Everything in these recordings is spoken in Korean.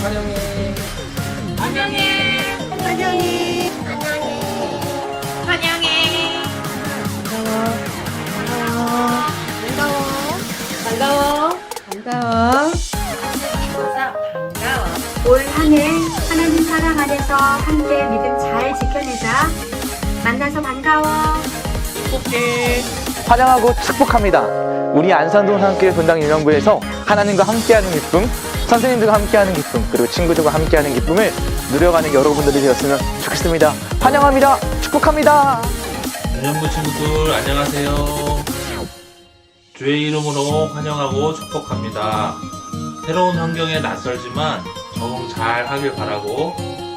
환영해. 환영해. 환영해. 환영해. 반가워. 반가워. 반가워. 올 한 해 하나님 사랑 안에서 함께 믿음 잘 지켜내자. 만나서 반가워. 축복해. 환영하고 축복합니다. 우리 안산동 하나님교회 분당 유년부에서 하나님과 함께하는 기쁨, 선생님들과 함께하는 기쁨, 그리고 친구들과 함께하는 기쁨을 누려가는 여러분들이 되었으면 좋겠습니다. 환영합니다. 축복합니다. 유년부 친구들 안녕하세요. 주의 이름으로 환영하고 축복합니다. 새로운 환경에 낯설지만 적응 잘 하길 바라고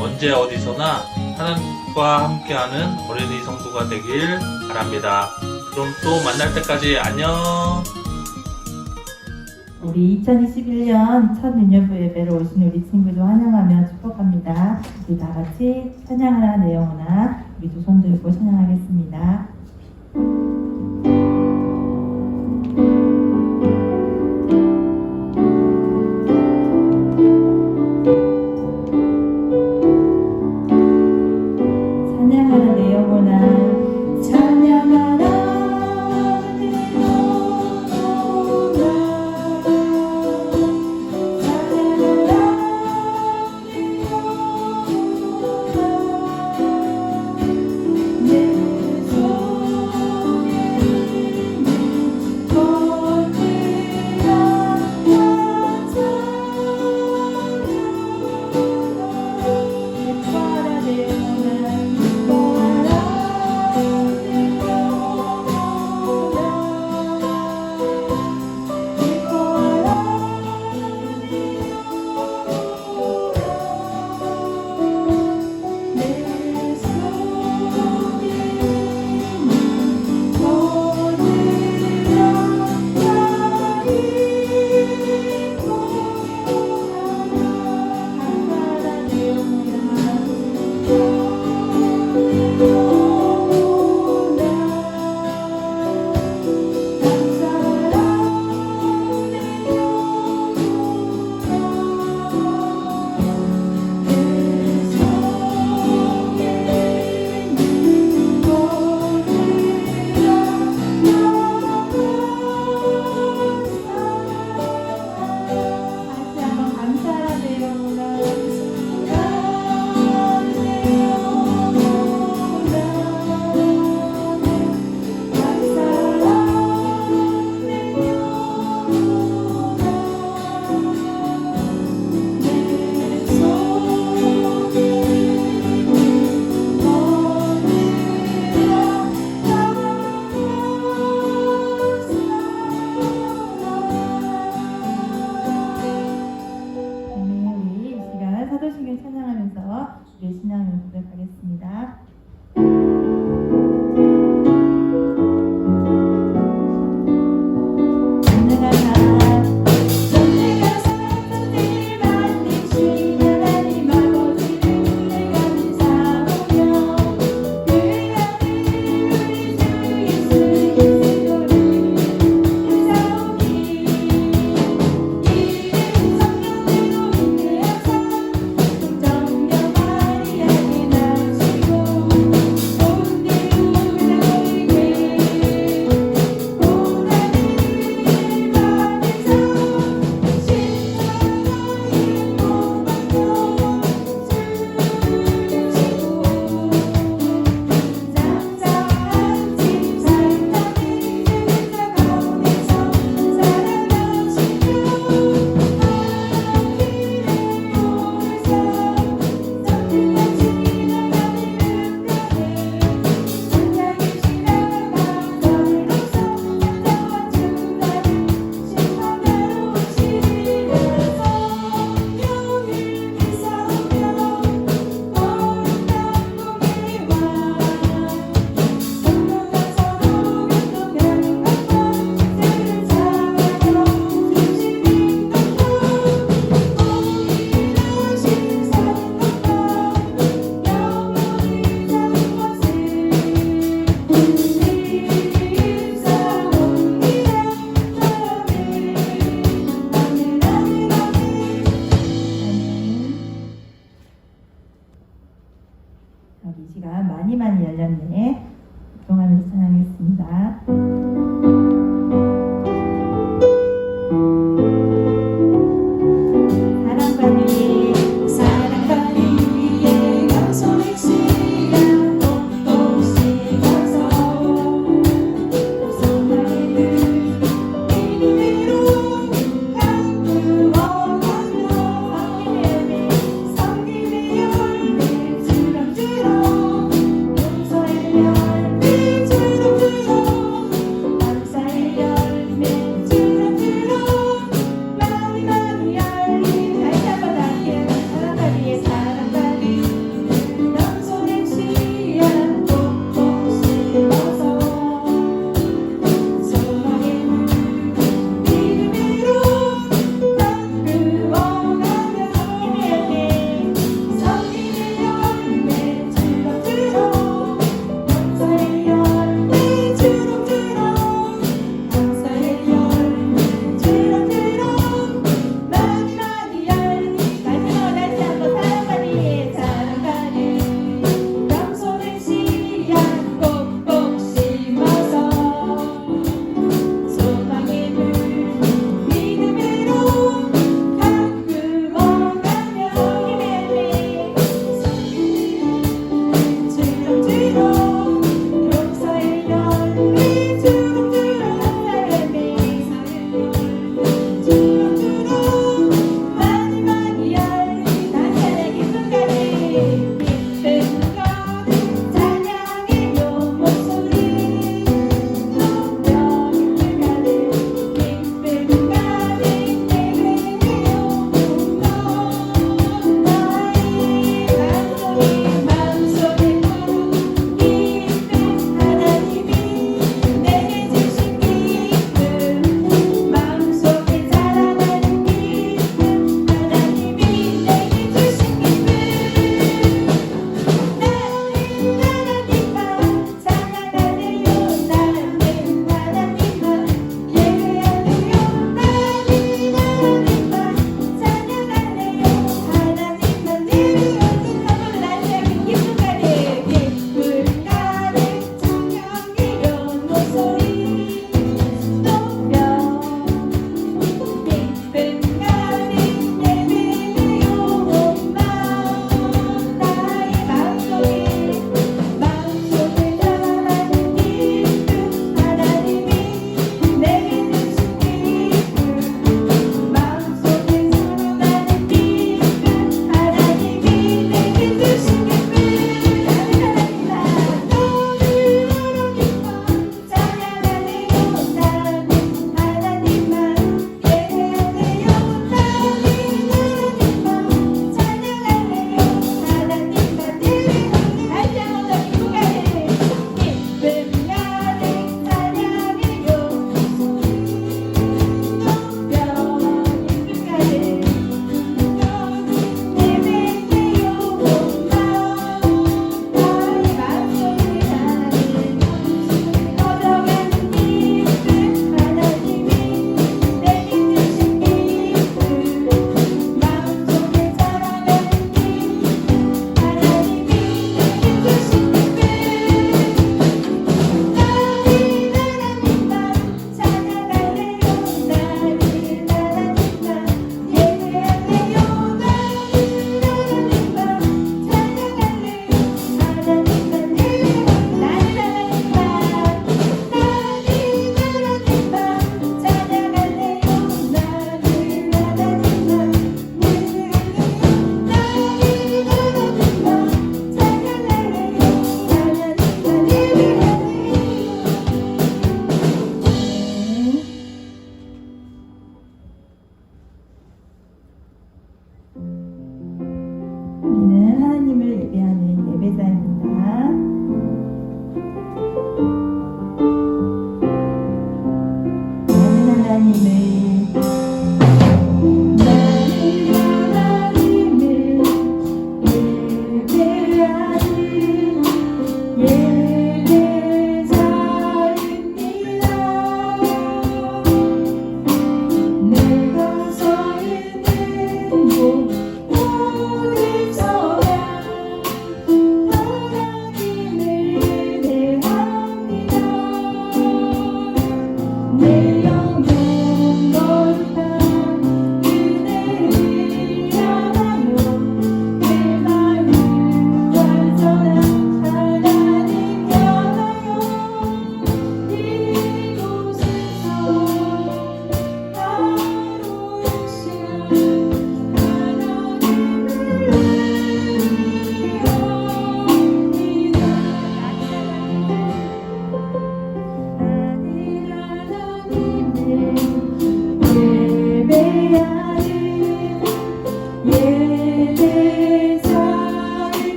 언제 어디서나 하나님과 함께하는 어린이 성도가 되길 바랍니다. 그럼 또 만날 때까지 안녕. 우리 2021년 첫 유년부 예배를 오신 우리 친구들 환영하며 축복합니다. 우리 다 같이 찬양하라 내 영혼아, 우리 두 손 들고 찬양하겠습니다. 찬양하라 내 영혼아, 찬양하라 사도신경 찬양하면서 우리 신앙을 고백하겠습니다. 찬양하라 우리 이 시간 많이 열렸네. 동안에서 찬양하겠습니다. 사랑받기 위해 약속의 시간 곳곳이 가서 소나기를 인위로 가꾸어가며 섬김의 열매 주렁주렁 용서의 명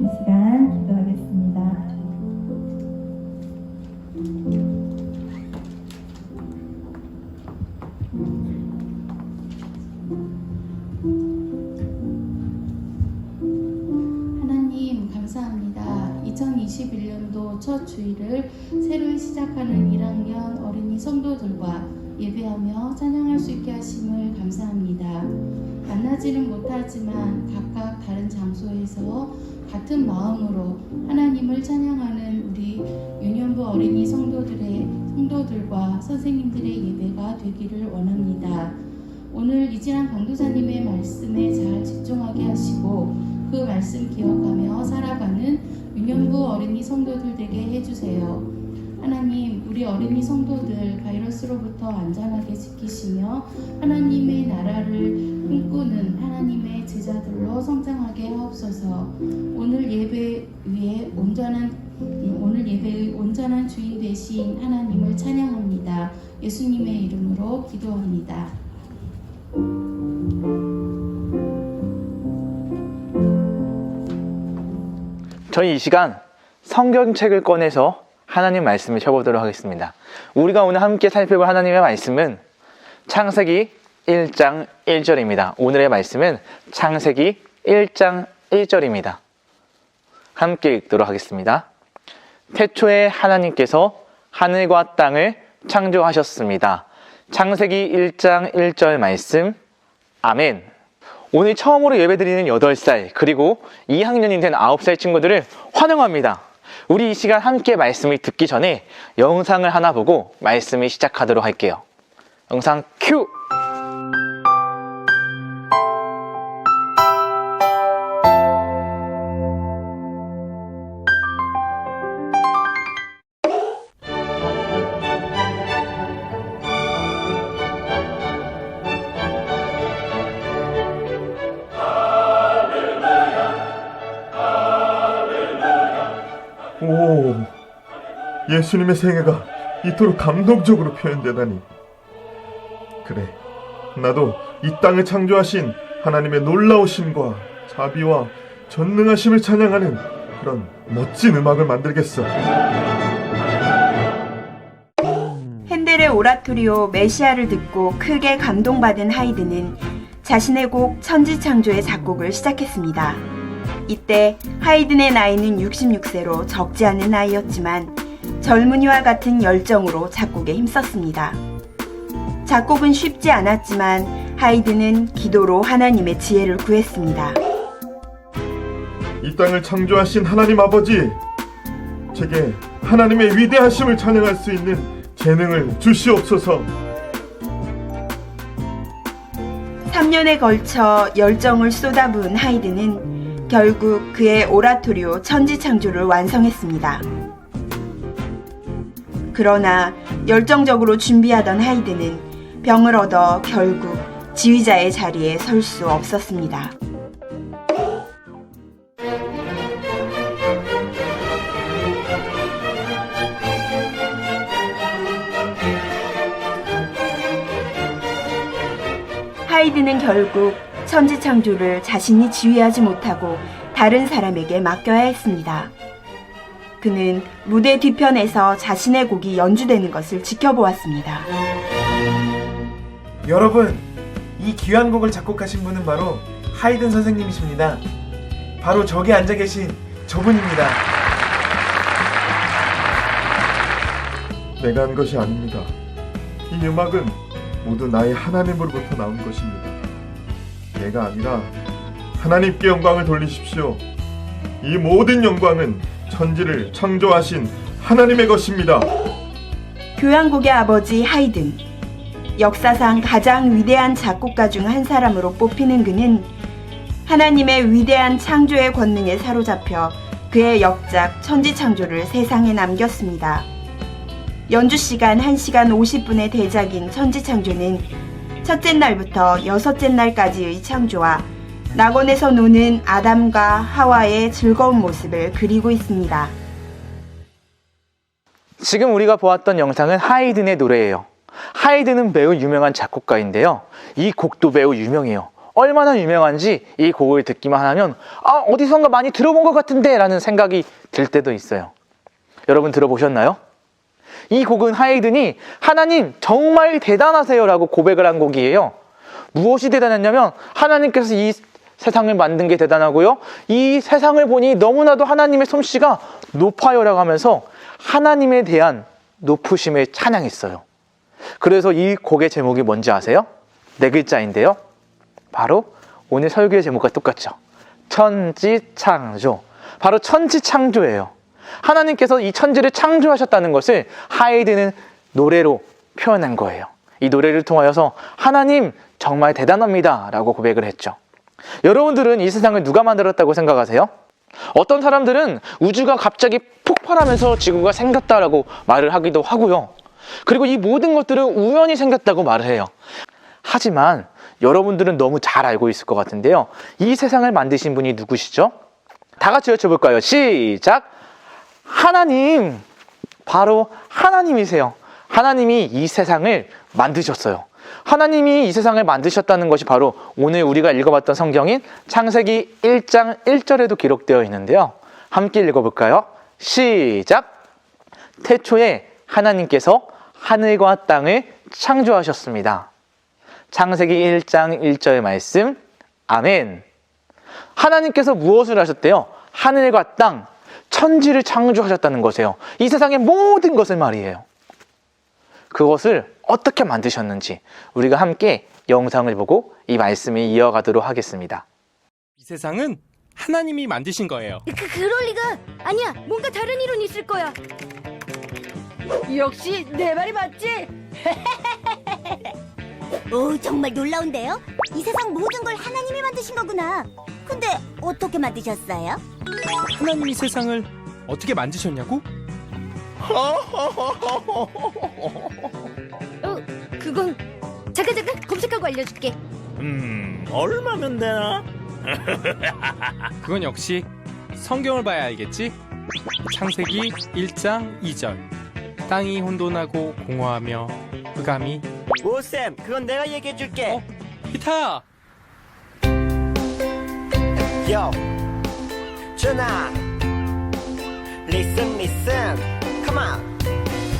이 시간 기도하겠습니다. 하나님 감사합니다. 2021년도 첫 주일을 새로 시작하는 1학년 어린이 성도들과 예배하며 찬양할 수 있게 하심을 감사합니다. 만나지는 못하지만 각각 다른 장소에서 같은 마음으로 하나님을 찬양하는 우리 유년부 어린이 성도들과 선생님들의 예배가 되기를 원합니다. 오늘 이진환 강도사님의 말씀에 잘 집중하게 하시고 그 말씀 기억하며 살아가는 유년부 어린이 성도들 되게 해주세요. 하나님, 우리 어린이 성도들 바이러스로부터 안전하게 지키시며 하나님의 나라를 꿈꾸는 하나님의 제자들로 성장하게 하옵소서. 오늘 예배의 온전한 주인 되신 하나님을 찬양합니다. 예수님의 이름으로 기도합니다. 저희 이 시간 성경책을 꺼내서 하나님 말씀을 쳐보도록 하겠습니다. 우리가 오늘 함께 살펴볼 하나님의 말씀은 창세기 1장 1절입니다. 오늘의 말씀은 창세기 1장 1절입니다. 함께 읽도록 하겠습니다. 태초에 하나님께서 하늘과 땅을 창조하셨습니다. 창세기 1장 1절 말씀. 아멘. 오늘 처음으로 예배드리는 8살 그리고 2학년이 된 9살 친구들을 환영합니다. 우리 이 시간 함께 말씀을 듣기 전에 영상을 하나 보고 말씀을 시작하도록 할게요. 영상 큐! 오, 예수님의 생애가 이토록 감동적으로 표현되다니. 그래, 나도 이 땅을 창조하신 하나님의 놀라우심과 자비와 전능하심을 찬양하는 그런 멋진 음악을 만들겠어. 핸델의 오라토리오 메시아를 듣고 크게 감동받은 하이든은 자신의 곡 천지창조의 작곡을 시작했습니다. 이때 하이든의 나이는 66세로 적지 않은 나이였지만 젊은이와 같은 열정으로 작곡에 힘썼습니다. 작곡은 쉽지 않았지만 하이든은 기도로 하나님의 지혜를 구했습니다. 이 땅을 창조하신 하나님 아버지, 제게 하나님의 위대하심을 찬양할 수 있는 재능을 주시옵소서. 3년에 걸쳐 열정을 쏟아부은 하이든은 결국 그의 오라토리오 천지창조를 완성했습니다. 그러나 열정적으로 준비하던 하이든은 병을 얻어 결국 지휘자의 자리에 설 수 없었습니다. 하이든은 결국 천지창조를 자신이 지휘하지 못하고 다른 사람에게 맡겨야 했습니다. 그는 무대 뒤편에서 자신의 곡이 연주되는 것을 지켜보았습니다. 여러분, 이 귀한 곡을 작곡하신 분은 바로 하이든 선생님이십니다. 바로 저기 앉아 계신 저분입니다. 내가 한 것이 아닙니다. 이 음악은 모두 나의 하나님으로부터 나온 것입니다. 내가 아니라 하나님께 영광을 돌리십시오. 이 모든 영광은 천지를 창조하신 하나님의 것입니다. 교향곡의 아버지 하이든. 역사상 가장 위대한 작곡가 중 한 사람으로 뽑히는 그는 하나님의 위대한 창조의 권능에 사로잡혀 그의 역작 천지창조를 세상에 남겼습니다. 연주 시간 1시간 50분의 대작인 천지창조는 첫째 날부터 여섯째 날까지의 창조와 낙원에서 노는 아담과 하와의 즐거운 모습을 그리고 있습니다. 지금 우리가 보았던 영상은 하이든의 노래예요. 하이든은 매우 유명한 작곡가인데요. 이 곡도 매우 유명해요. 얼마나 유명한지 이 곡을 듣기만 하면 어디선가 많이 들어본 것 같은데 라는 생각이 들 때도 있어요. 여러분 들어보셨나요? 이 곡은 하이든이 하나님 정말 대단하세요 라고 고백을 한 곡이에요. 무엇이 대단했냐면 하나님께서 이 세상을 만든 게 대단하고요. 이 세상을 보니 너무나도 하나님의 솜씨가 높아요 라고 하면서 하나님에 대한 높으심을 찬양했어요. 그래서 이 곡의 제목이 뭔지 아세요? 4글자인데요. 바로 오늘 설교의 제목과 똑같죠. 천지창조. 바로 천지창조예요. 하나님께서 이 천지를 창조하셨다는 것을 하이든은 노래로 표현한 거예요. 이 노래를 통하여서 하나님 정말 대단합니다 라고 고백을 했죠. 여러분들은 이 세상을 누가 만들었다고 생각하세요? 어떤 사람들은 우주가 갑자기 폭발하면서 지구가 생겼다라고 말을 하기도 하고요. 그리고 이 모든 것들은 우연히 생겼다고 말을 해요. 하지만 여러분들은 너무 잘 알고 있을 것 같은데요. 이 세상을 만드신 분이 누구시죠? 다 같이 외쳐볼까요? 시작! 하나님! 바로 하나님이세요. 하나님이 이 세상을 만드셨어요. 하나님이 이 세상을 만드셨다는 것이 바로 오늘 우리가 읽어봤던 성경인 창세기 1장 1절에도 기록되어 있는데요. 함께 읽어볼까요? 시작! 태초에 하나님께서 하늘과 땅을 창조하셨습니다. 창세기 1장 1절 말씀, 아멘. 하나님께서 무엇을 하셨대요? 하늘과 땅, 천지를 창조하셨다는 것이에요. 이 세상의 모든 것을 말이에요. 그것을 어떻게 만드셨는지 우리가 함께 영상을 보고 이 말씀을 이어가도록 하겠습니다. 이 세상은 하나님이 만드신 거예요. 그럴 리가. 아니야, 뭔가 다른 이론이 있을 거야. 역시 내 말이 맞지? 오, 정말 놀라운데요? 이 세상 모든 걸 하나님이 만드신 거구나. 근데 어떻게 만드셨어요? 하나님이 세상을 어떻게 만드셨냐고? 그건 잠깐 검색하고 알려줄게. 얼마면 되나? 그건 역시 성경을 봐야 알겠지? 창세기 1장 2절. 땅이 혼돈하고 공허하며 흑암이. 오쌤, 그건 내가 얘기해줄게. 히타야! Yo, 준아, listen, come on.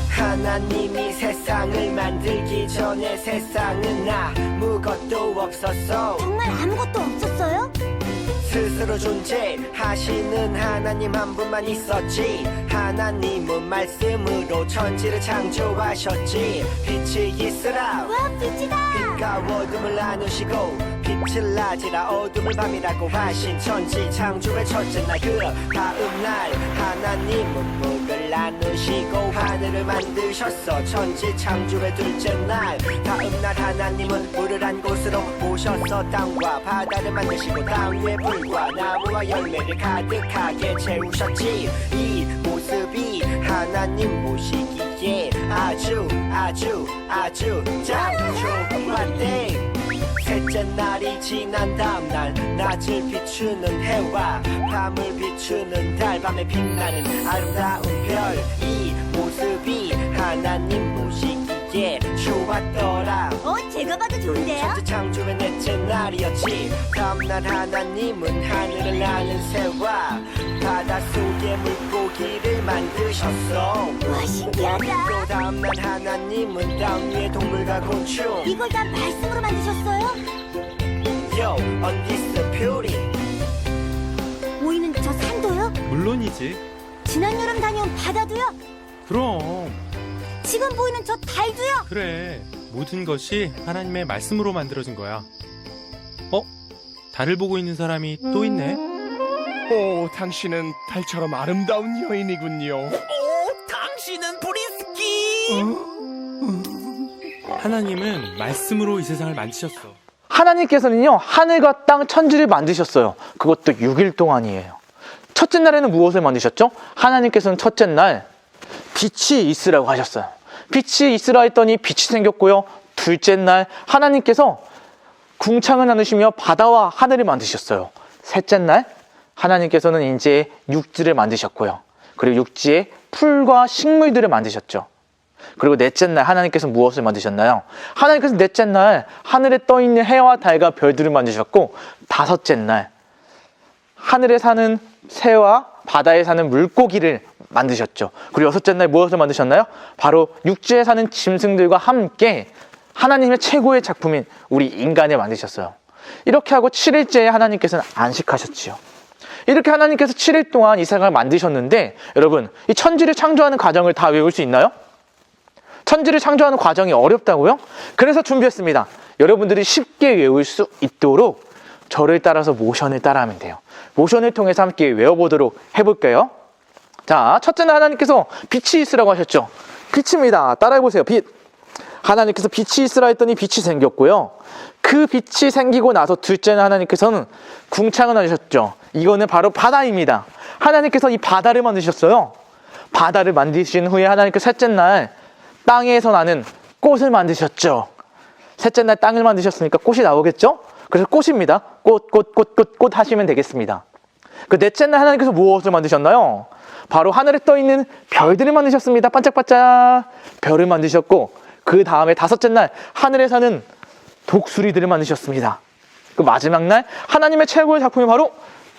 하나님이 세상을 만들기 전에 세상은 아무것도 없었어. 정말 아무것도 없었어요? 스스로 존재하시는 하나님 한 분만 있었지. 하나님은 말씀으로 천지를 창조하셨지. 빛이 있으라. 와, 빛이다. 빛과 어둠을 나누시고 빛을 낮이라 어둠을 밤이라고 하신 천지 창조의 첫째 날, 그 다음 날 하나님은 물을 나누시고 하늘을 만드셨어. 천지 창조의 둘째 날, 다음 날 하나님은 물을 한 곳으로 모셔서 땅과 바다를 만드시고 땅 위에 불과 나무와 열매를 가득하게 채우셨지. 이 모습이 하나님 보시기에 아주 참 좋았대. 셋째 날이 지난 다음 날, 낮을 비추는 해와 밤을 비추는 달, 밤에 빛나는 아름다운 별. 이 모습이 하나님 보시기에 좋았더라. 제가 봐도 좋은데요? 천지 창조의 넷째 날이었지. 다음날 하나님은 하늘을 나는 새와 바닷속의 물고기를 만드셨어. 와, 신기하다. 또 다음날 하나님은 땅 위의 동물과 곤충. 이걸 다 말씀으로 만드셨어요? Yo, on this beauty. 보이는 저 산도요? 물론이지. 지난 여름 다녀온 바다도요? 그럼. 지금 보이는 저 달도요? 그래. 모든 것이 하나님의 말씀으로 만들어진 거야. 달을 보고 있는 사람이 또 있네. 오, 당신은 달처럼 아름다운 여인이군요. 오, 당신은 브리스키. 하나님은 말씀으로 이 세상을 만드셨어. 하나님께서는요, 하늘과 땅, 천지를 만드셨어요. 그것도 6일 동안이에요. 첫째 날에는 무엇을 만드셨죠? 하나님께서는 첫째 날 빛이 있으라고 하셨어요. 빛이 있으라 했더니 빛이 생겼고요. 둘째 날 하나님께서 궁창을 나누시며 바다와 하늘을 만드셨어요. 셋째 날 하나님께서는 이제 육지를 만드셨고요. 그리고 육지에 풀과 식물들을 만드셨죠. 그리고 넷째 날 하나님께서 무엇을 만드셨나요? 하나님께서 넷째 날 하늘에 떠있는 해와 달과 별들을 만드셨고, 다섯째 날 하늘에 사는 새와 바다에 사는 물고기를 만드셨죠. 그리고 여섯째 날 무엇을 만드셨나요? 바로 육지에 사는 짐승들과 함께 하나님의 최고의 작품인 우리 인간을 만드셨어요. 이렇게 하고 7일째에 하나님께서는 안식하셨지요. 이렇게 하나님께서 7일 동안 이 세상을 만드셨는데, 여러분, 이 천지를 창조하는 과정을 다 외울 수 있나요? 천지를 창조하는 과정이 어렵다고요? 그래서 준비했습니다. 여러분들이 쉽게 외울 수 있도록 저를 따라서 모션을 따라하면 돼요. 모션을 통해서 함께 외워보도록 해볼게요. 자, 첫째 날 하나님께서 빛이 있으라고 하셨죠. 빛입니다. 따라해보세요. 빛. 하나님께서 빛이 있으라 했더니 빛이 생겼고요. 그 빛이 생기고 나서 둘째 날 하나님께서는 궁창을 하셨죠. 이거는 바로 바다입니다. 하나님께서 이 바다를 만드셨어요. 바다를 만드신 후에 하나님께서 셋째 날 땅에서 나는 꽃을 만드셨죠. 셋째 날 땅을 만드셨으니까 꽃이 나오겠죠? 그래서 꽃입니다. 꽃 하시면 되겠습니다. 그 넷째 날 하나님께서 무엇을 만드셨나요? 바로 하늘에 떠있는 별들을 만드셨습니다. 반짝반짝 별을 만드셨고, 그 다음에 다섯째 날 하늘에 사는 독수리들을 만드셨습니다. 그 마지막 날 하나님의 최고의 작품이 바로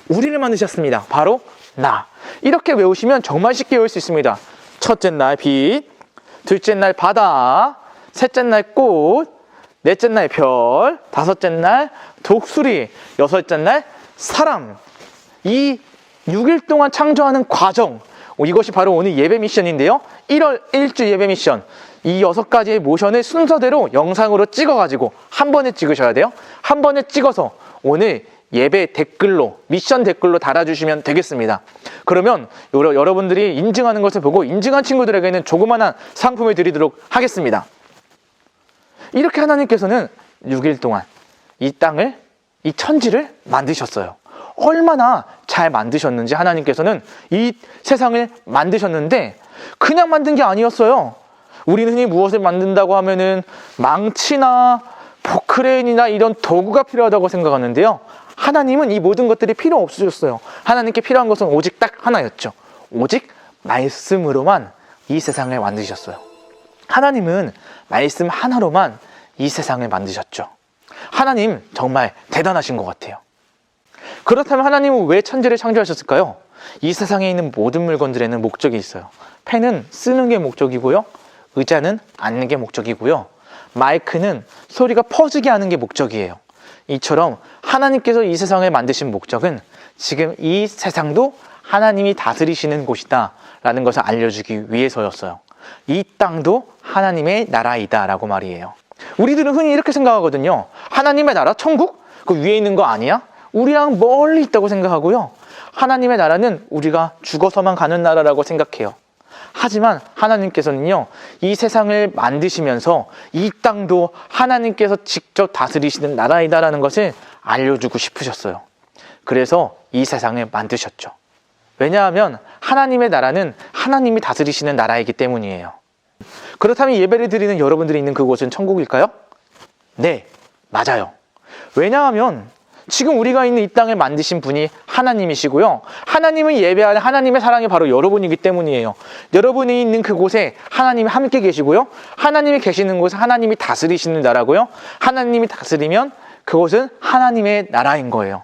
우리를 만드셨습니다. 바로 나. 이렇게 외우시면 정말 쉽게 외울 수 있습니다. 첫째 날 빛, 둘째 날 바다, 셋째 날 꽃, 넷째 날 별, 다섯째 날 독수리, 여섯째 날 사람. 이 6일 동안 창조하는 과정, 이것이 바로 오늘 예배 미션인데요. 1월 1주 예배 미션. 이 6가지의 모션을 순서대로 영상으로 찍어가지고 한 번에 찍으셔야 돼요. 한 번에 찍어서 오늘 예배 댓글로, 미션 댓글로 달아주시면 되겠습니다. 그러면 여러분들이 인증하는 것을 보고 인증한 친구들에게는 조그마한 상품을 드리도록 하겠습니다. 이렇게 하나님께서는 6일 동안 이 땅을, 이 천지를 만드셨어요. 얼마나 잘 만드셨는지 하나님께서는 이 세상을 만드셨는데 그냥 만든 게 아니었어요. 우리는 흔히 무엇을 만든다고 하면은 망치나 포크레인이나 이런 도구가 필요하다고 생각하는데요. 하나님은 이 모든 것들이 필요 없으셨어요. 하나님께 필요한 것은 오직 딱 하나였죠. 오직 말씀으로만 이 세상을 만드셨어요. 하나님은 말씀 하나로만 이 세상을 만드셨죠. 하나님 정말 대단하신 것 같아요. 그렇다면 하나님은 왜 천지를 창조하셨을까요? 이 세상에 있는 모든 물건들에는 목적이 있어요. 펜은 쓰는 게 목적이고요. 의자는 앉는 게 목적이고요. 마이크는 소리가 퍼지게 하는 게 목적이에요. 이처럼 하나님께서 이 세상을 만드신 목적은 지금 이 세상도 하나님이 다스리시는 곳이다 라는 것을 알려주기 위해서였어요. 이 땅도 하나님의 나라이다 라고 말이에요. 우리들은 흔히 이렇게 생각하거든요. 하나님의 나라, 천국? 그 위에 있는 거 아니야? 우리랑 멀리 있다고 생각하고요. 하나님의 나라는 우리가 죽어서만 가는 나라라고 생각해요. 하지만 하나님께서는요, 이 세상을 만드시면서 이 땅도 하나님께서 직접 다스리시는 나라이다라는 것을 알려주고 싶으셨어요. 그래서 이 세상을 만드셨죠. 왜냐하면 하나님의 나라는 하나님이 다스리시는 나라이기 때문이에요. 그렇다면 예배를 드리는 여러분들이 있는 그곳은 천국일까요? 네, 맞아요. 왜냐하면 지금 우리가 있는 이 땅을 만드신 분이 하나님이시고요. 하나님을 예배하는 하나님의 사랑이 바로 여러분이기 때문이에요. 여러분이 있는 그곳에 하나님이 함께 계시고요. 하나님이 계시는 곳은 하나님이 다스리시는 나라고요. 하나님이 다스리면 그곳은 하나님의 나라인 거예요.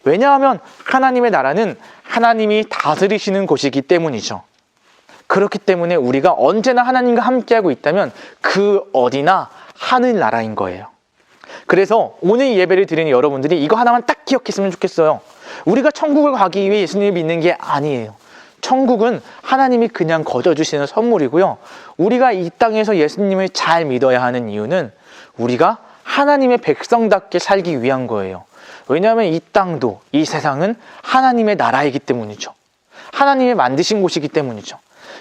왜냐하면 하나님의 나라는 하나님이 다스리시는 곳이기 때문이죠. 그렇기 때문에 우리가 언제나 하나님과 함께하고 있다면 그 어디나 하늘나라인 거예요. 그래서 오늘 예배를 드리는 여러분들이 이거 하나만 딱 기억했으면 좋겠어요. 우리가 천국을 가기 위해 예수님을 믿는 게 아니에요. 천국은 하나님이 그냥 거둬주시는 선물이고요. 우리가 이 땅에서 예수님을 잘 믿어야 하는 이유는 우리가 하나님의 백성답게 살기 위한 거예요. 왜냐하면 이 땅도, 이 세상은 하나님의 나라이기 때문이죠. 하나님이 만드신 곳이기 때문이죠.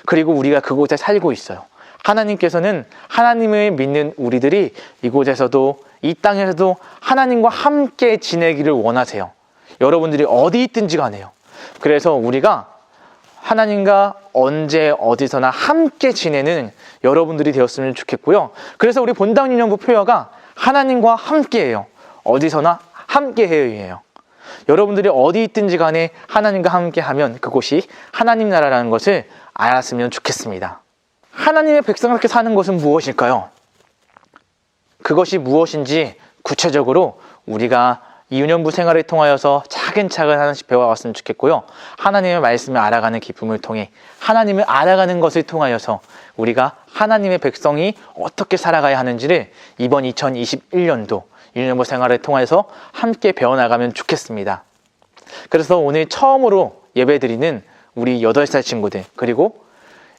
그리고 우리가 그곳에 살고 있어요. 하나님께서는 하나님을 믿는 우리들이 이곳에서도 이 땅에서도 하나님과 함께 지내기를 원하세요. 여러분들이 어디 있든지 간에요. 그래서 우리가 하나님과 언제 어디서나 함께 지내는 여러분들이 되었으면 좋겠고요. 그래서 우리 본당 유년부 표어가 하나님과 함께해요. 어디서나 함께해요예요. 여러분들이 어디 있든지 간에 하나님과 함께하면 그곳이 하나님 나라라는 것을 알았으면 좋겠습니다. 하나님의 백성답게 사는 것은 무엇일까요? 그것이 무엇인지 구체적으로 우리가 이 유년부 생활을 통하여서 차근차근 하나씩 배워갔으면 좋겠고요. 하나님의 말씀을 알아가는 기쁨을 통해 하나님을 알아가는 것을 통하여서 우리가 하나님의 백성이 어떻게 살아가야 하는지를 이번 2021년도 유년부 생활을 통해서 함께 배워나가면 좋겠습니다. 그래서 오늘 처음으로 예배드리는 우리 8살 친구들, 그리고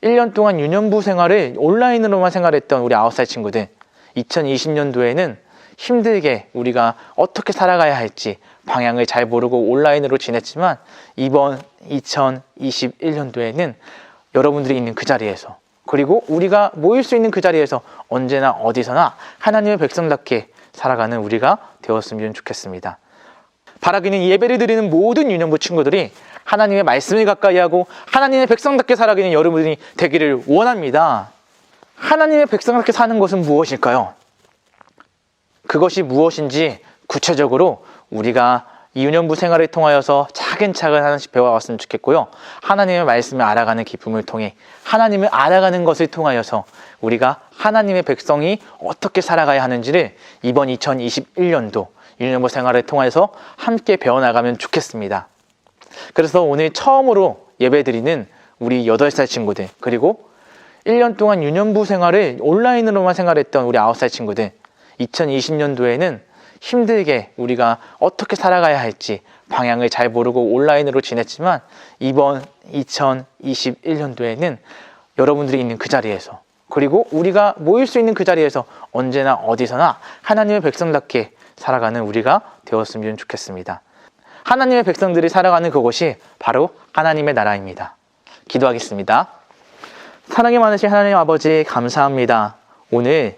1년 동안 유년부 생활을 온라인으로만 생활했던 우리 9살 친구들, 2020년도에는 힘들게 우리가 어떻게 살아가야 할지 방향을 잘 모르고 온라인으로 지냈지만 이번 2021년도에는 여러분들이 있는 그 자리에서, 그리고 우리가 모일 수 있는 그 자리에서 언제나 어디서나 하나님의 백성답게 살아가는 우리가 되었으면 좋겠습니다. 바라기는 예배를 드리는 모든 유년부 친구들이 하나님의 말씀을 가까이 하고 하나님의 백성답게 살아가는 여러분이 되기를 원합니다. 하나님의 백성답게 사는 것은 무엇일까요? 그것이 무엇인지 구체적으로 우리가 이 유년부 생활을 통하여서 차근차근 하나씩 배워갔으면 좋겠고요. 하나님의 말씀을 알아가는 기쁨을 통해 하나님을 알아가는 것을 통하여서 우리가 하나님의 백성이 어떻게 살아가야 하는지를 이번 2021년도 유년부 생활을 통해서 함께 배워나가면 좋겠습니다. 그래서 오늘 처음으로 예배드리는 우리 8살 친구들, 그리고 1년 동안 유년부 생활을 온라인으로만 생활했던 우리 9살 친구들, 2020년도에는 힘들게 우리가 어떻게 살아가야 할지 방향을 잘 모르고 온라인으로 지냈지만 이번 2021년도에는 여러분들이 있는 그 자리에서, 그리고 우리가 모일 수 있는 그 자리에서 언제나 어디서나 하나님의 백성답게 살아가는 우리가 되었으면 좋겠습니다. 하나님의 백성들이 살아가는 그곳이 바로 하나님의 나라입니다. 기도하겠습니다. 사랑이 많으신 하나님 아버지, 감사합니다. 오늘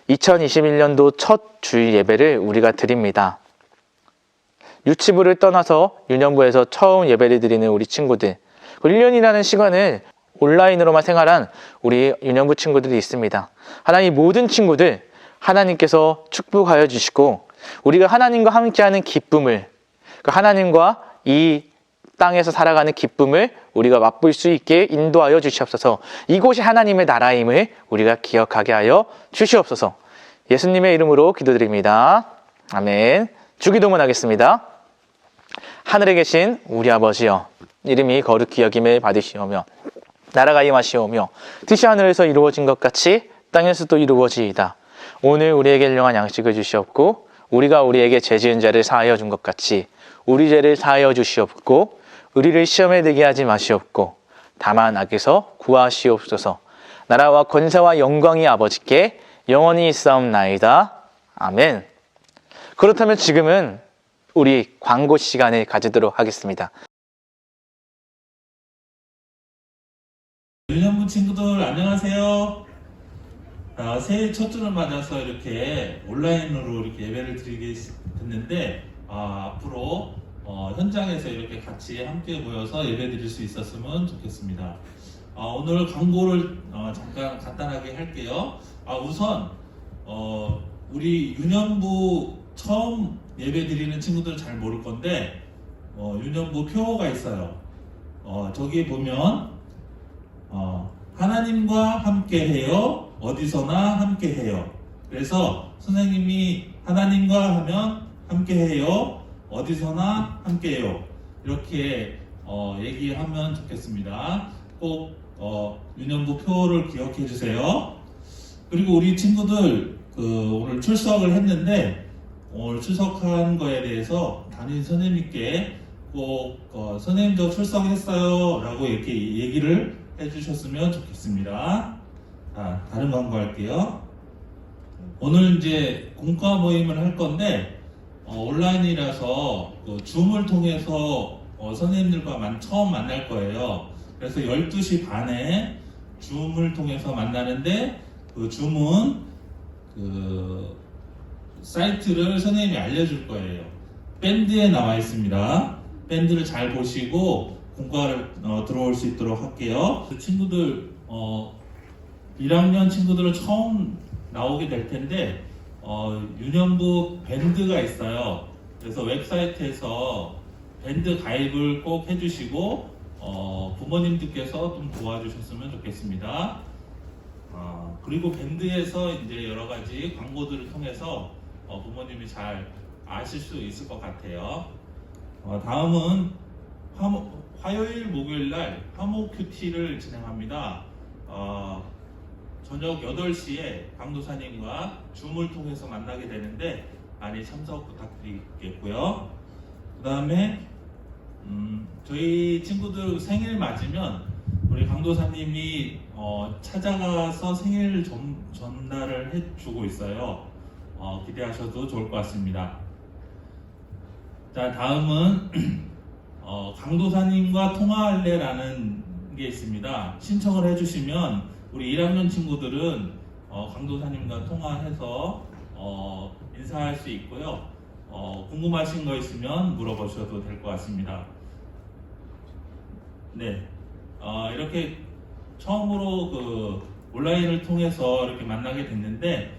2021년도 첫 주일 예배를 우리가 드립니다. 유치부를 떠나서 유년부에서 처음 예배를 드리는 우리 친구들, 1년이라는 시간을 온라인으로만 생활한 우리 유년부 친구들이 있습니다. 하나님, 모든 친구들 하나님께서 축복하여 주시고 우리가 하나님과 함께하는 기쁨을, 하나님과 이 땅에서 살아가는 기쁨을 우리가 맛볼 수 있게 인도하여 주시옵소서. 이곳이 하나님의 나라임을 우리가 기억하게 하여 주시옵소서. 예수님의 이름으로 기도드립니다. 아멘. 주기도문 하겠습니다. 하늘에 계신 우리 아버지여, 이름이 거룩히 여김을 받으시오며 나라가 임하시오며 뜻이 하늘에서 이루어진 것 같이 땅에서도 이루어지이다. 오늘 우리에게 일용할 양식을 주시옵고 우리가 우리에게 죄 지은 자를 사하여 준 것 같이 우리 죄를 사하여 주시옵고 우리를 시험에 들게 하지 마시옵고 다만 악에서 구하시옵소서. 나라와 권세와 영광이 아버지께 영원히 있사옵나이다. 아멘. 그렇다면 지금은 우리 광고 시간을 가지도록 하겠습니다. 유년부 친구들 안녕하세요. 새해 첫 주를 맞아서 이렇게 온라인으로 이렇게 예배를 드리게 됐는데 앞으로 현장에서 이렇게 같이 함께 모여서 예배 드릴 수 있었으면 좋겠습니다. 오늘 광고를 잠깐 간단하게 할게요. 우선 우리 유년부 처음 예배 드리는 친구들은 잘 모를 건데 유년부 표가 있어요. 저기 보면 하나님과 함께해요, 어디서나 함께해요. 그래서 선생님이 하나님과 하면 함께해요, 어디서나 함께해요, 이렇게 얘기하면 좋겠습니다. 꼭 유년부 표를 기억해 주세요. 그리고 우리 친구들 오늘 출석을 했는데 오늘 출석한 거에 대해서 담임 선생님께 꼭 선생님 저 출석했어요 라고 이렇게 얘기를 해주셨으면 좋겠습니다. 다른 광고 할게요. 오늘 이제 공과 모임을 할 건데 온라인이라서 줌을 통해서 선생님들과 처음 만날 거예요. 그래서 12시 반에 줌을 통해서 만나는데 그 줌은 사이트를 선생님이 알려줄 거예요. 밴드에 나와 있습니다. 밴드를 잘 보시고 공과를 들어올 수 있도록 할게요. 그 친구들 1학년 친구들은 처음 나오게 될 텐데 유년부 밴드가 있어요. 그래서 웹사이트에서 밴드 가입을 꼭 해주시고 부모님들께서 좀 도와주셨으면 좋겠습니다. 그리고 밴드에서 이제 여러 가지 광고들을 통해서 부모님이 잘 아실 수 있을 것 같아요. 다음은 화요일, 목요일 날 화목 큐티를 진행합니다. 저녁 8시에 강도사님과 줌을 통해서 만나게 되는데 많이 참석 부탁드리겠고요. 그 다음에 저희 친구들 생일 맞으면 우리 강도사님이 찾아가서 생일 전달을 해주고 있어요. 기대하셔도 좋을 것 같습니다. 자, 다음은 강도사님과 통화할래라는 게 있습니다. 신청을 해주시면 우리 1학년 친구들은 강도사님과 통화해서 인사할 수 있고요. 궁금하신 거 있으면 물어보셔도 될 것 같습니다. 네, 이렇게 처음으로 그 온라인을 통해서 이렇게 만나게 됐는데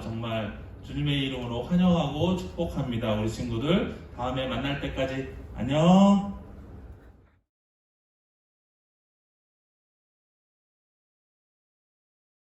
정말 주님의 이름으로 환영하고 축복합니다. 우리 친구들 다음에 만날 때까지 안녕.